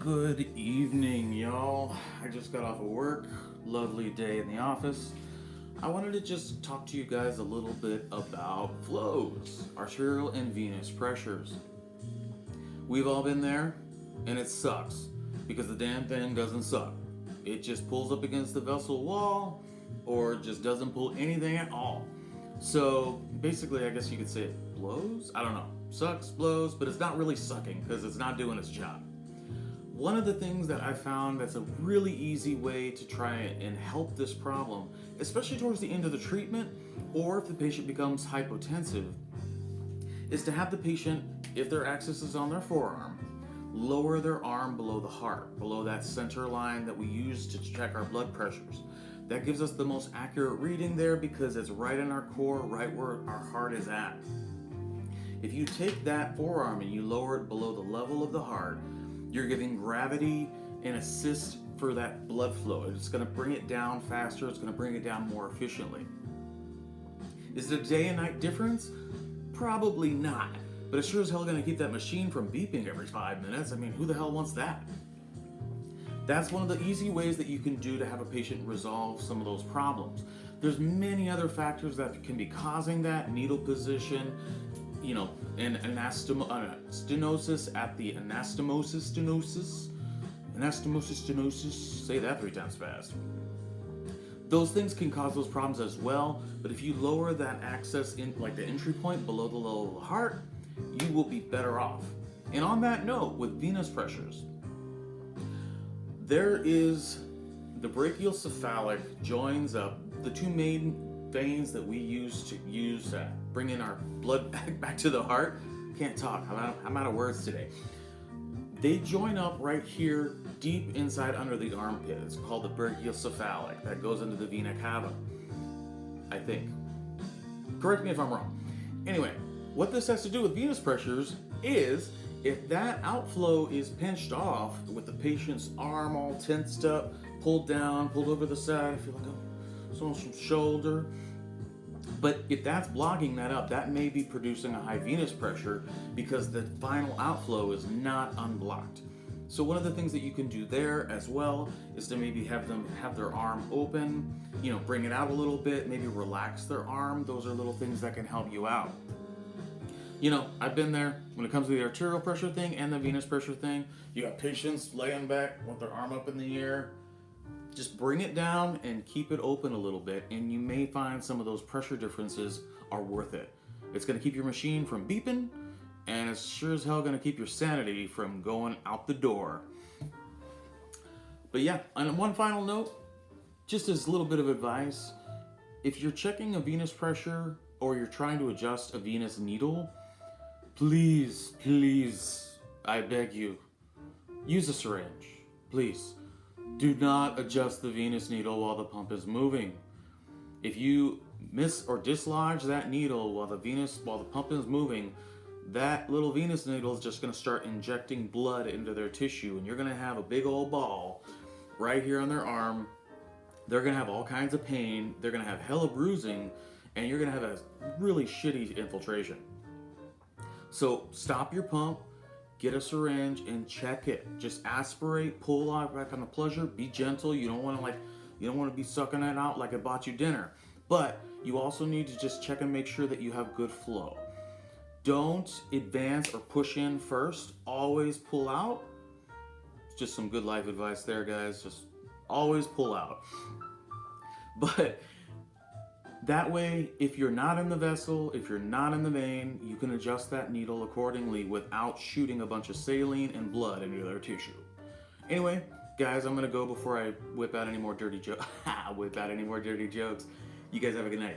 Good evening, y'all. I just got off of work. Lovely day in the office. I wanted to just talk to you guys a little bit about flows, arterial and venous pressures. We've all been there, and it sucks because the damn thing doesn't suck. It just pulls up against the vessel wall or just doesn't pull anything at all. So basically, I guess you could say it blows? I don't know. Sucks, blows, but it's not really sucking because it's not doing its job. One of the things that I found that's a really easy way to try and help this problem, especially towards the end of the treatment or if the patient becomes hypotensive, is to have the patient, if their axis is on their forearm, lower their arm below the heart, below that center line that we use to check our blood pressures. That gives us the most accurate reading there because it's right in our core, right where our heart is at. If you take that forearm and you lower it below the level of the heart, you're giving gravity and assist for that blood flow. It's going to bring it down faster. It's going to bring it down more efficiently. Is it a day and night difference? Probably not. But it's sure as hell going to keep that machine from beeping every 5 minutes. I mean, who the hell wants that? That's one of the easy ways that you can do to have a patient resolve some of those problems. There's many other factors that can be causing that. Needle position, and stenosis at the anastomosis, say that 3 times fast. Those things can cause those problems as well, but if you lower that access in, like the entry point below the level of the heart, you will be better off. And on that note, with venous pressures, there is the brachiocephalic joins up the 2 main veins that we use to bring in our blood back to the heart. Can't talk. I'm out of words today. They join up right here, deep inside under the armpit. It's called the brachiocephalic. That goes into the vena cava, I think. Correct me if I'm wrong. Anyway, what this has to do with venous pressures is if that outflow is pinched off with the patient's arm all tensed up, pulled down, pulled over the side, if you like someone's shoulder. But if that's blocking that up, that may be producing a high venous pressure because the final outflow is not unblocked. So one of the things that you can do there as well is to maybe have them have their arm open, bring it out a little bit, maybe relax their arm. Those are little things that can help you out. I've been there when it comes to the arterial pressure thing and the venous pressure thing. You got patients laying back with their arm up in the air. Just bring it down and keep it open a little bit, and you may find some of those pressure differences are worth it. It's going to keep your machine from beeping, and it's sure as hell going to keep your sanity from going out the door. But yeah, on one final note, just as a little bit of advice, if you're checking a venous pressure or you're trying to adjust a venous needle, please, I beg you, use a syringe, please. Do not adjust the venous needle while the pump is moving. If you miss or dislodge that needle while the pump is moving, that little venous needle is just going to start injecting blood into their tissue, and you're going to have a big old ball right here on their arm. They're going to have all kinds of pain. They're going to have hella bruising, and you're going to have a really shitty infiltration. So stop your pump. Get a syringe and check it. Just aspirate, pull out back on the pleasure. Be gentle. You don't want to be sucking it out like I bought you dinner. But you also need to just check and make sure that you have good flow. Don't advance or push in first. Always pull out. It's just some good life advice there, guys. Just always pull out. But that way, if you're not in the vessel, if you're not in the vein, you can adjust that needle accordingly without shooting a bunch of saline and blood into their tissue. Anyway, guys, I'm going to go before I whip out any more dirty jokes. You guys have a good night.